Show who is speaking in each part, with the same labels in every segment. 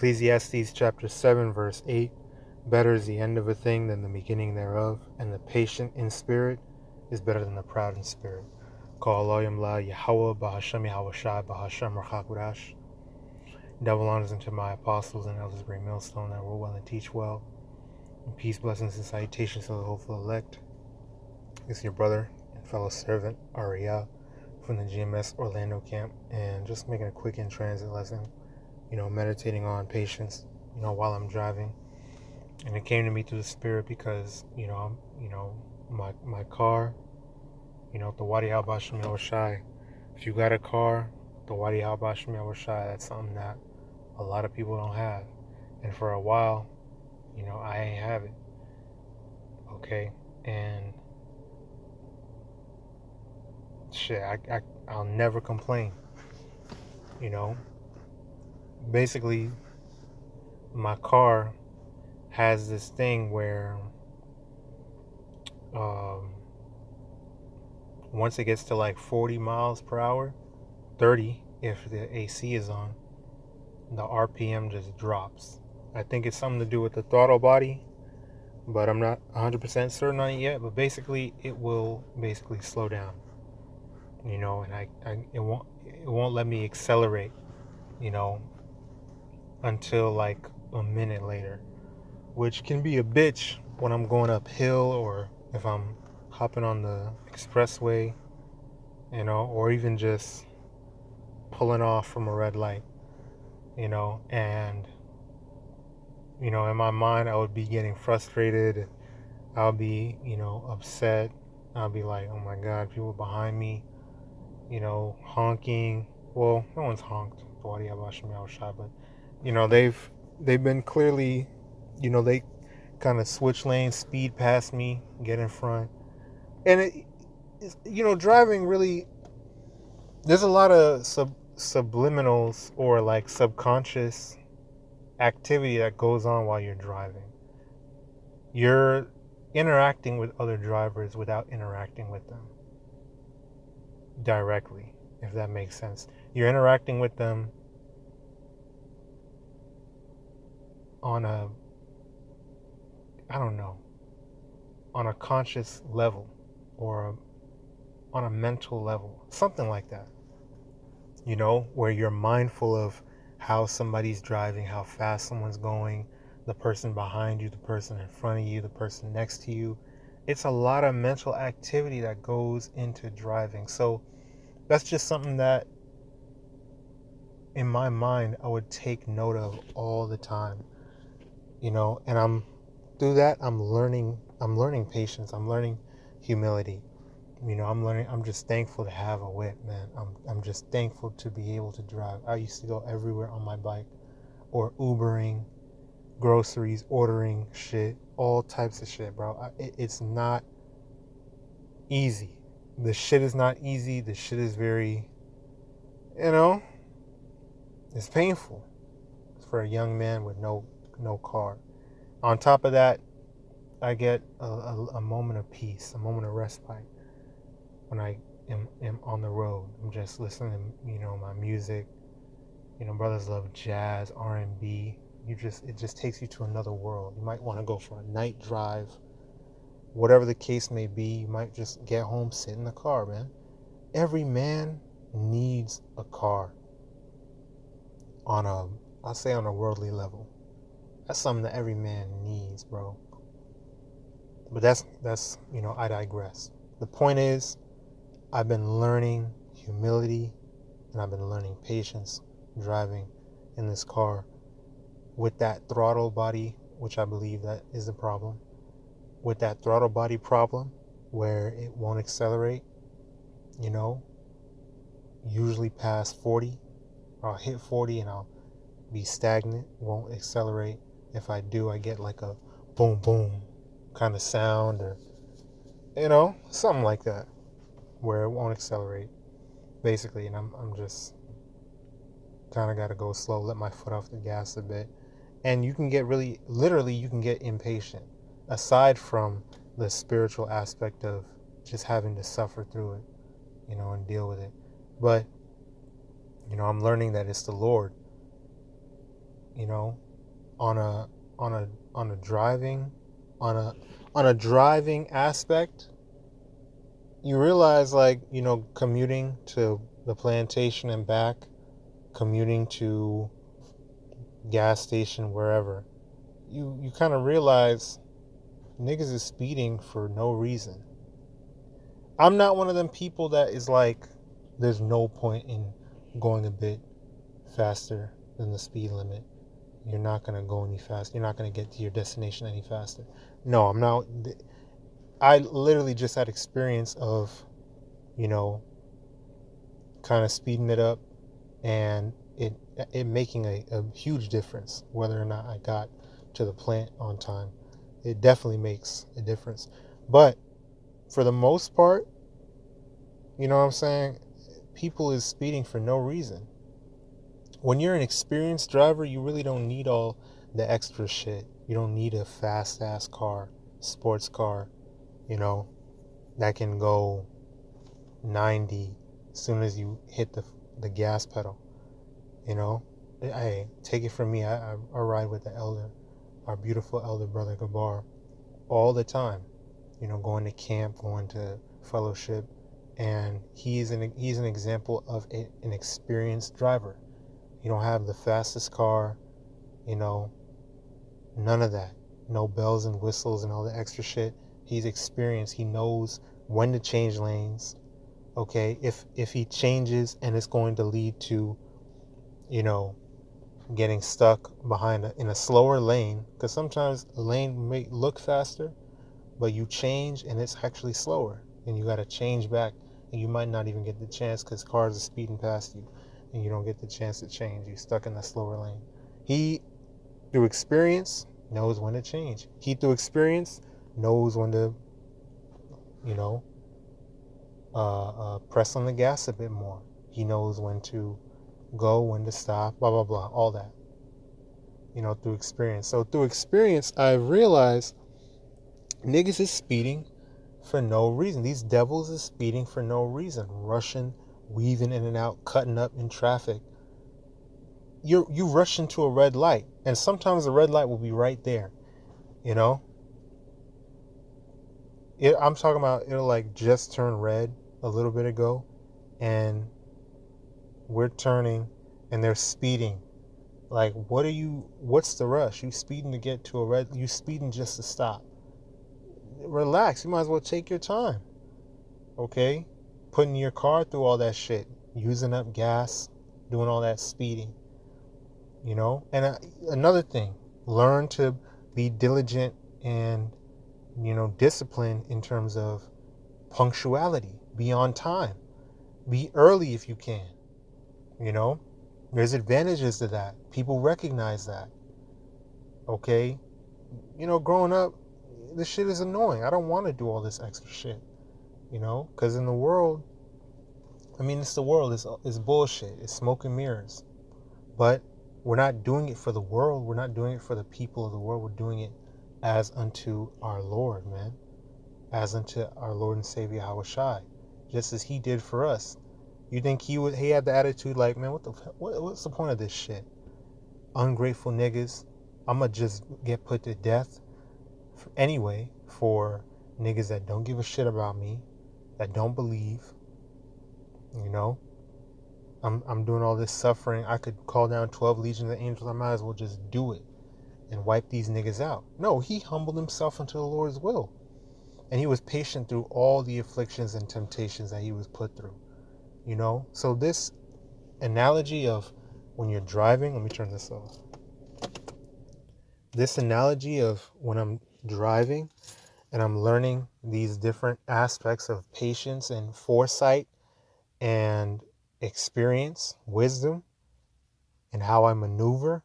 Speaker 1: Ecclesiastes chapter 7 verse 8. Better is the end of a thing than the beginning thereof, and the patient in spirit is better than the proud in spirit. HALALYAM YAHAWAH, BAHASHAM, YAHAWASHI, BAHASHAM, QADASH. Double honors unto my apostles and elders, great millstone, that rule well and teach well. And peace, blessings, and salutations to the hopeful elect. It's your brother and fellow servant, RAWCHAA, from the GMS Orlando camp, and just making a quick in-transit lesson, meditating on patience, while I'm driving. And it came to me through the spirit because, my car, the YAHAWASHI. If you got a car, the YAHAWASHI, that's something that a lot of people don't have. And for a while, I ain't have it. Okay? And shit, I'll never complain. Basically, my car has this thing where once it gets to like 40 miles per hour, 30 if the AC is on, the RPM just drops. I think it's something to do with the throttle body, but I'm not 100% certain on it yet. But basically, it will slow down, and it won't let me accelerate, until like a minute later, which can be a bitch when I'm going uphill or if I'm hopping on the expressway, or even just pulling off from a red light, and in my mind I would be getting frustrated. I'll be, upset. I'll be like, oh my God, people behind me, honking. Well, no one's honked, but they've been clearly, they kind of switch lanes, speed past me, get in front. And driving really, there's a lot of subliminals or like subconscious activity that goes on while you're driving. You're interacting with other drivers without interacting with them directly, if that makes sense. You're interacting with them on a conscious level or on a mental level, something like that, where you're mindful of how somebody's driving, how fast someone's going, the person behind you, the person in front of you, the person next to you. It's a lot of mental activity that goes into driving. So that's just something that in my mind I would take note of all the time, and through that I'm learning patience, I'm learning humility. I'm just thankful to have a whip, man. I'm just thankful to be able to drive. I used to go everywhere on my bike or Ubering, groceries, ordering shit, all types of shit, bro. It's not easy. The shit is not easy. The shit is very, it's painful for a young man with no car. On top of that, I get a moment of peace, a moment of respite when I am on the road. I'm just listening to, my music. Brothers love jazz, R&B. It just takes you to another world. You might want to go for a night drive. Whatever the case may be, you might just get home, sit in the car, man. Every man needs a car I'll say on a worldly level. That's something that every man needs, bro. But that's I digress. The point is, I've been learning humility and I've been learning patience driving in this car with that throttle body, which I believe that is the problem. With that throttle body problem where it won't accelerate, usually past 40. I'll hit 40 and I'll be stagnant, won't accelerate. If I do, I get like a boom boom kind of sound, or something like that, where it won't accelerate basically. And I'm just kind of got to go slow, let my foot off the gas a bit. And you can get literally you can get impatient, aside from the spiritual aspect of just having to suffer through it, and deal with it. But I'm learning that it's the Lord you know, on a on a on a driving on a driving aspect, you realize, like, commuting to the plantation and back, commuting to gas station, wherever, you kind of realize niggas is speeding for no reason. I'm not one of them people that is like, there's no point in going a bit faster than the speed limit. You're not going to go any faster. You're not going to get to your destination any faster. No, I'm not. I literally just had experience of, kind of speeding it up, and it making a huge difference whether or not I got to the plant on time. It definitely makes a difference. But for the most part, you know what I'm saying? People is speeding for no reason. When you're an experienced driver, you really don't need all the extra shit. You don't need a fast ass car, sports car, that can go 90 as soon as you hit the gas pedal. Hey, take it from me. I ride with the elder, our beautiful elder brother Gabar, all the time. Going to camp, going to fellowship, and he's an example of an experienced driver. You don't have the fastest car, none of that. No bells and whistles and all the extra shit. He's experienced. He knows when to change lanes. Okay, if he changes and it's going to lead to, getting stuck in a slower lane, because sometimes a lane may look faster, but you change and it's actually slower, and you got to change back, and you might not even get the chance because cars are speeding past you, and you don't get the chance to change. You're stuck in the slower lane. He, through experience, knows when to change. He, through experience, knows when to, press on the gas a bit more. He knows when to go, when to stop, blah, blah, blah, all that, through experience. So through experience, I realized niggas is speeding for no reason. These devils is speeding for no reason, rushing, weaving in and out, cutting up in traffic. You rush into a red light, and sometimes the red light will be right there. I'm talking about, it'll like just turn red a little bit ago, and we're turning, and they're speeding. Like, what's the rush? You speeding to get to a red, you speeding just to stop. Relax, you might as well take your time. Okay? Putting your car through all that shit, using up gas, doing all that speeding. And another thing, learn to be diligent and, disciplined in terms of punctuality. Be on time. Be early if you can. There's advantages to that. People recognize that. Okay? Growing up, this shit is annoying. I don't want to do all this extra shit. Because in the world, it's the world. It's bullshit. It's smoke and mirrors. But we're not doing it for the world. We're not doing it for the people of the world. We're doing it as unto our Lord, man. As unto our Lord and Savior YAHAWASHI. Just as he did for us. You think he had the attitude like, man, what's the point of this shit? Ungrateful niggas. I'ma just get put to death anyway for niggas that don't give a shit about me, that don't believe. I'm doing all this suffering. I could call down 12 legions of angels. I might as well just do it and wipe these niggas out. No, he humbled himself unto the Lord's will. And he was patient through all the afflictions and temptations that he was put through. So this analogy of when you're driving, let me turn this off. This analogy of when I'm driving and I'm learning these different aspects of patience and foresight and experience, wisdom, and how I maneuver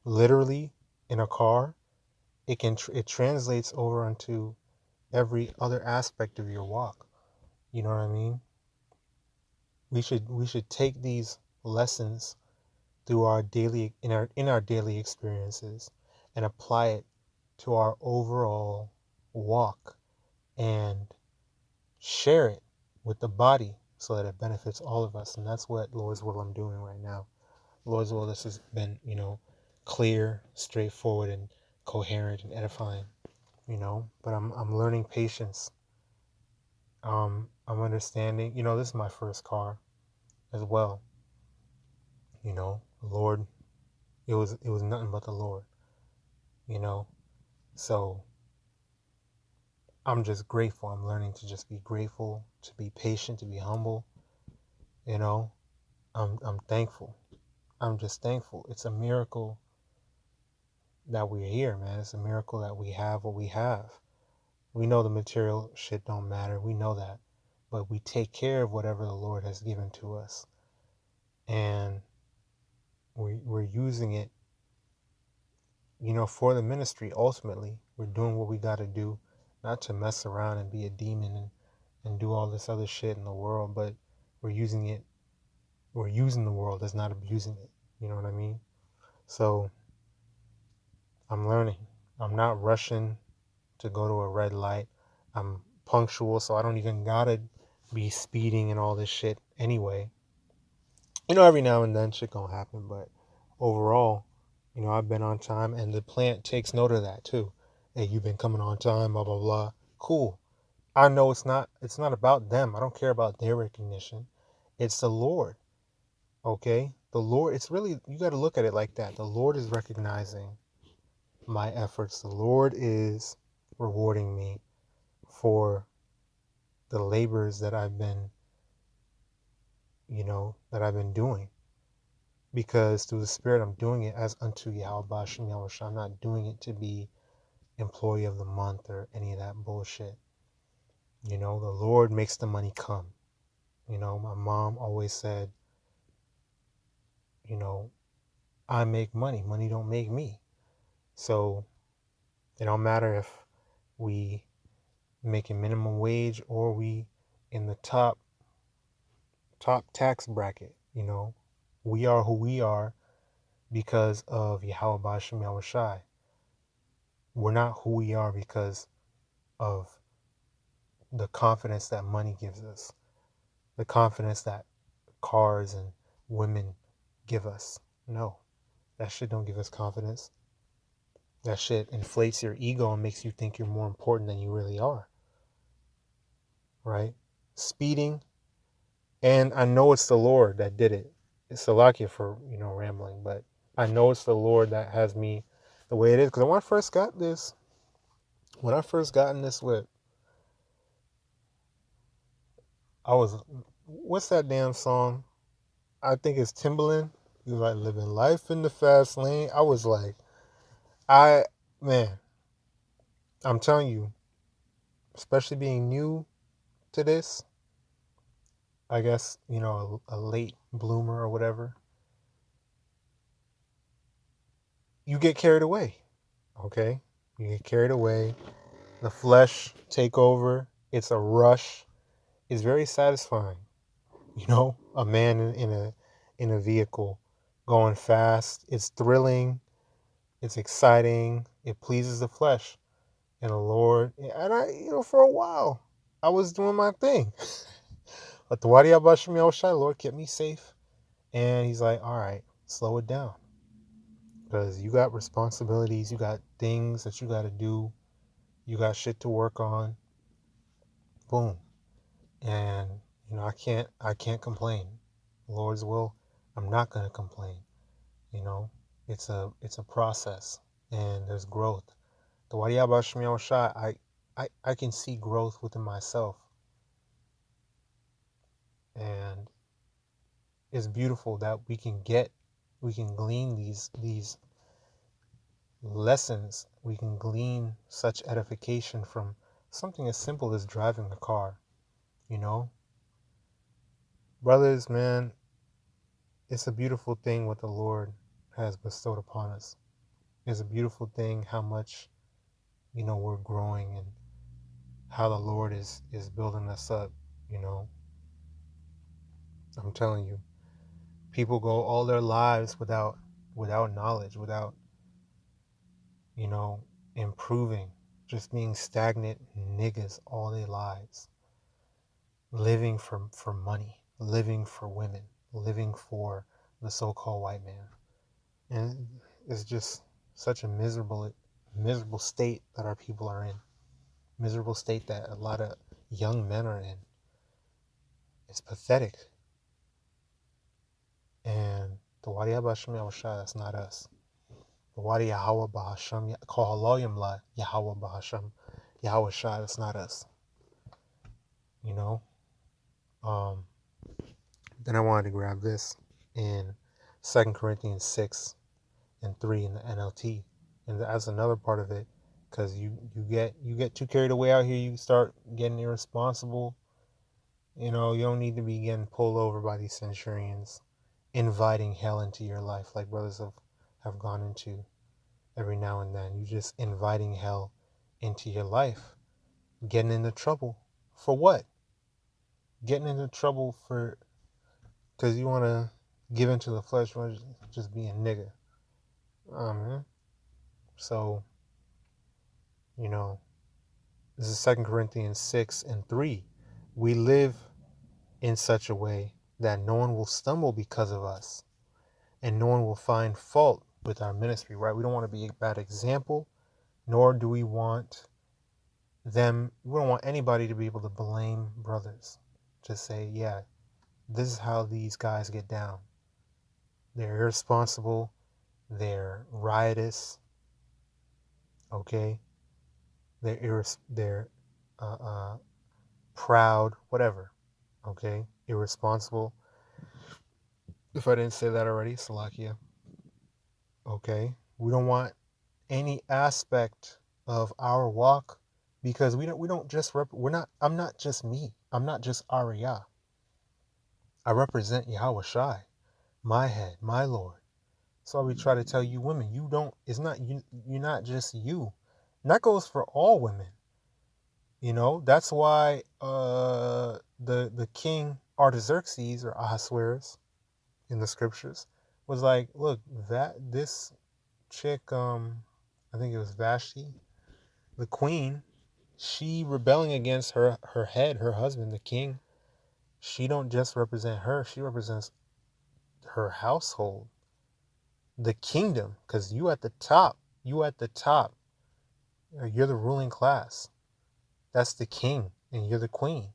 Speaker 1: literally in a car, it translates over onto every other aspect of your walk. You know what I mean? We should take these lessons through our daily in our daily experiences and apply it to our overall walk and share it with the body so that it benefits all of us. And that's what Lord's will I'm doing right now. Lord's will, this has been, clear, straightforward, and coherent and edifying, but I'm learning patience. I'm understanding, this is my first car as well. The Lord, it was nothing but the Lord, so I'm just grateful. I'm learning to just be grateful, to be patient, to be humble. I'm thankful. I'm just thankful. It's a miracle that we're here, man. It's a miracle that we have what we have. We know the material shit don't matter. We know that. But we take care of whatever the Lord has given to us. And we're using it, for the ministry. Ultimately, we're doing what we got to do, not to mess around and be a demon and do all this other shit in the world, but we're using the world as not abusing it. You know what I mean? So I'm learning. I'm not rushing to go to a red light. I'm punctual, so I don't even gotta be speeding and all this shit anyway. Every now and then shit gonna happen, but overall, I've been on time, and the plant takes note of that too. Hey, you've been coming on time, blah blah blah. Cool. I know it's not about them. I don't care about their recognition. It's the Lord. Okay? The Lord, it's really, you got to look at it like that. The Lord is recognizing my efforts. The Lord is rewarding me for the labors that I've been, doing. Because through the Spirit, I'm doing it as unto YAHAWASHI. I'm not doing it to be employee of the month or any of that bullshit. The Lord makes the money come. My mom always said, I make money. Money don't make me. So it don't matter if we making minimum wage or we in the top tax bracket. We are who we are because of YAHAWASHI. We're not who we are because of the confidence that money gives us, the confidence that cars and women give us. No, that shit don't give us confidence. That shit inflates your ego and makes you think you're more important than you really are. Right? Speeding. And I know it's the Lord that did it. It's Salakia for, rambling, but I know it's the Lord that has me the way it is. Because when I first got in this whip, what's that damn song? I think it's Timbaland. He was like, living life in the fast lane. I was like, man, I'm telling you, especially being new to this, I guess, a late bloomer or whatever, you get carried away, okay? You get carried away. The flesh take over. It's a rush. It's very satisfying, a man in a vehicle going fast. It's thrilling. It's exciting. It pleases the flesh and the Lord. And I, for a while, I was doing my thing. But the Lord kept me safe. And he's like, all right, slow it down. Because you got responsibilities. You got things that you got to do. You got shit to work on. Boom. And, I can't complain. Lord's will, I'm not going to complain. It's a process. And there's growth. The Shai, I can see growth within myself. And it's beautiful that we can glean these lessons. We can glean such edification from something as simple as driving a car. Brothers, man, it's a beautiful thing what the Lord has bestowed upon us. It's a beautiful thing how much, we're growing and how the Lord is building us up, I'm telling you. People go all their lives without knowledge, without, improving, just being stagnant niggas all their lives, living for money, living for women, living for the so-called white man. And is just such a miserable state that our people are in. Miserable state that a lot of young men are in. It's pathetic. And the YAHAWAH, that's not us. The YAHAWAH BAHASHAM, HALALYAM YAHAWAH BAHASHAM, YAHAWASHI, that's not us. You know? Then I wanted to grab this in 2 Corinthians 6 and 3 in the NLT. And that's another part of it. Because you get too carried away out here, you start getting irresponsible. You know, you don't need to be getting pulled over by these centurions, inviting hell into your life like brothers have gone into every now and then. You just inviting hell into your life, getting into trouble. For what? Getting into trouble for because you want to give into the flesh, you want to just be a nigga. Man. So, you know, this is 2 Corinthians 6 and 3. We live in such a way that no one will stumble because of us, and no one will find fault with our ministry, right? We don't want to be a bad example, nor do we want we don't want anybody to be able to blame brothers. Just say, yeah, this is how these guys get down. They're irresponsible, they're riotous, okay? They're proud, whatever, okay? Irresponsible. If I didn't say that already, Salakia. Okay? We don't want any aspect of our walk because I'm not just me. I'm not just Ariyah. I represent Yahawashi, my head, my Lord. So we try to tell you women, you're not just you. And that goes for all women. You know, that's why the king Artaxerxes or Ahasuerus in the scriptures was like, look, this chick, I think it was Vashti, the queen, she rebelling against her head, her husband, the king. She don't just represent her, she represents her household, the kingdom, because you at the top, you're the ruling class. That's the king, and you're the queen,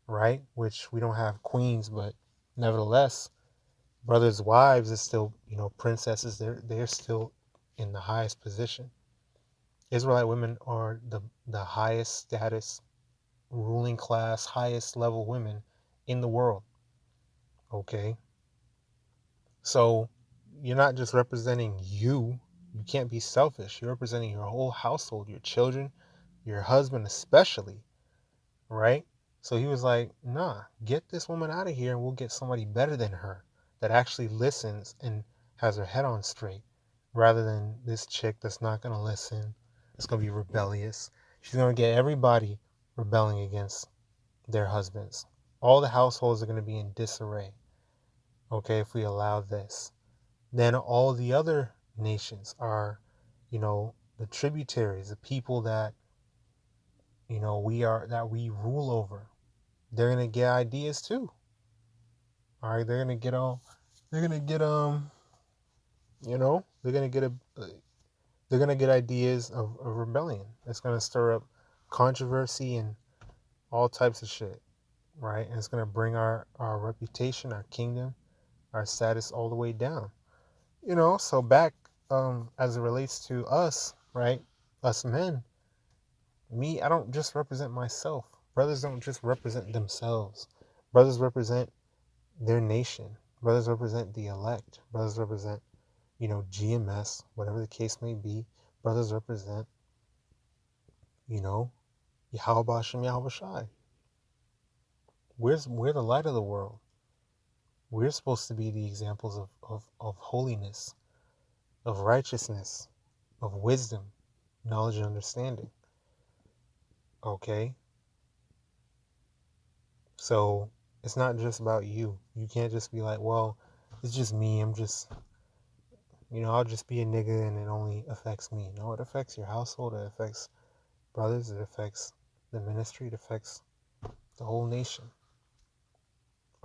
Speaker 1: right? Which we don't have queens, but nevertheless, brothers' wives is still, princesses. They're still in the highest position. Israelite women are the highest status, ruling class, highest level women in the world. Okay? So you're not just representing you. You can't be selfish. You're representing your whole household, your children, your husband especially, right? So he was like, nah, get this woman out of here and we'll get somebody better than her that actually listens and has her head on straight, rather than this chick that's not going to listen. It's going to be rebellious. She's going to get everybody rebelling against their husbands. All the households are going to be in disarray, okay, if we allow this. Then all the other nations are, the tributaries, the people that, we rule over. They're going to get ideas too. All right, they're going to get they're going to get ideas of rebellion. It's going to stir up controversy and all types of shit, right? And it's going to bring our reputation, our kingdom, our status all the way down. So back as it relates to us, right? Us men, I don't just represent myself. Brothers don't just represent themselves. Brothers represent their nation. Brothers represent the elect. Brothers represent, GMS, whatever the case may be. Brothers represent, Yahawah and Yahawashi. We're the light of the world. We're supposed to be the examples of holiness, of righteousness, of wisdom, knowledge, and understanding. Okay? So it's not just about you. You can't just be like, well, it's just me. I'm just, I'll just be a nigga and it only affects me. No, it affects your household. It affects brothers. It affects the ministry. It affects the whole nation.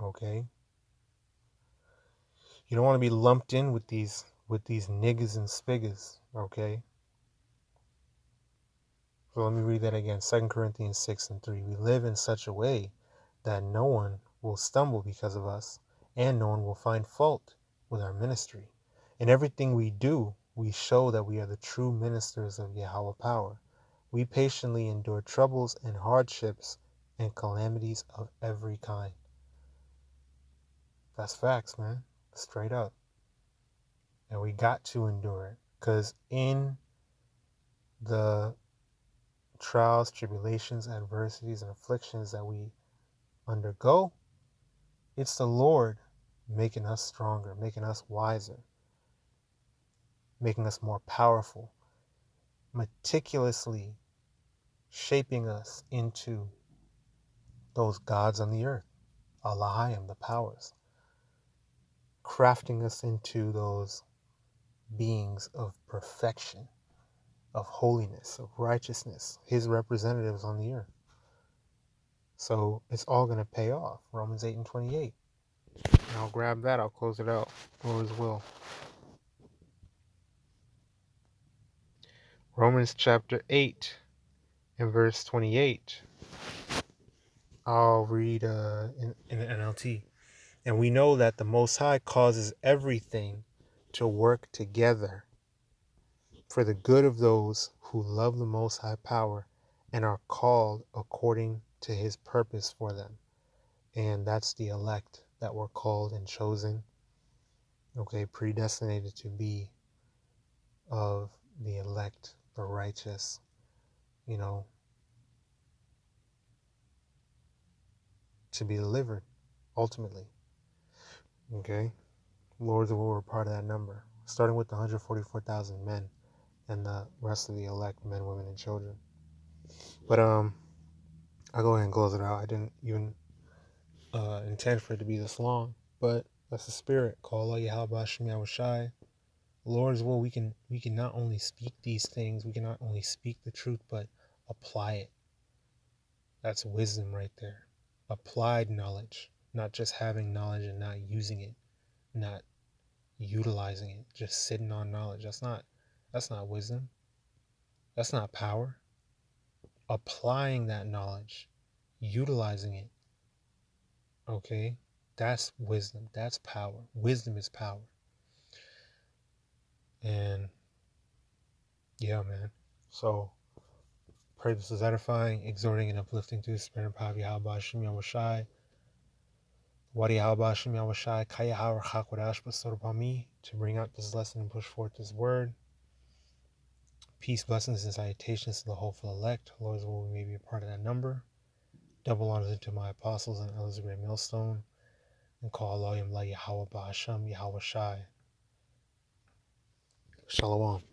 Speaker 1: Okay? You don't want to be lumped in with these with these niggas and spiggers, okay? So let me read that again. 2 Corinthians 6:3. We live in such a way that no one will stumble because of us, and no one will find fault with our ministry. In everything we do, we show that we are the true ministers of Yahweh power. We patiently endure troubles and hardships and calamities of every kind. That's facts, man. Straight up. And we got to endure it, because in the trials, tribulations, adversities, and afflictions that we undergo, it's the Lord making us stronger, making us wiser, making us more powerful, meticulously shaping us into those gods on the earth, ALLAHYAM, the powers, crafting us into those beings of perfection, of holiness, of righteousness, his representatives on the earth. So it's all going to pay off. Romans 8:28. And I'll grab that. I'll close it out. Lord's will. Romans chapter 8 and verse 28. I'll read in the NLT. And we know that the Most High causes everything to work together for the good of those who love the Most High power and are called according to his purpose for them. And that's the elect that were called and chosen, okay, predestinated to be of the elect, the righteous, to be delivered ultimately. Okay, Lord's will were part of that number, starting with the 144,000 men and the rest of the elect men, women, and children. But I'll go ahead and close it out. I didn't even intend for it to be this long, but that's the spirit. Call YAHAWASHI. Lord's will, we can not only speak these things, we can not only speak the truth, but apply it. That's wisdom right there. Applied knowledge, not just having knowledge and not using it, not utilizing it, just sitting on knowledge. That's not wisdom. That's not power. Applying that knowledge, utilizing it, okay? That's wisdom. That's power. Wisdom is power. And yeah, man. So pray this is edifying, exhorting, and uplifting to the spirit and power of YAHAWASHI, YAHAWASHI. YAHAWASHI, YAHAWASHI, KAYAHAWAH, QADASH, bestowed upon me to bring out this lesson and push forth this word. Peace, blessings, and salutations to the hopeful elect. Lord's will, we may be a part of that number. Double honors to my apostles and elders of great millstone. And call HALALYAM, YAHAWAH, BAHASHAM, YAHAWASHI. Shalom.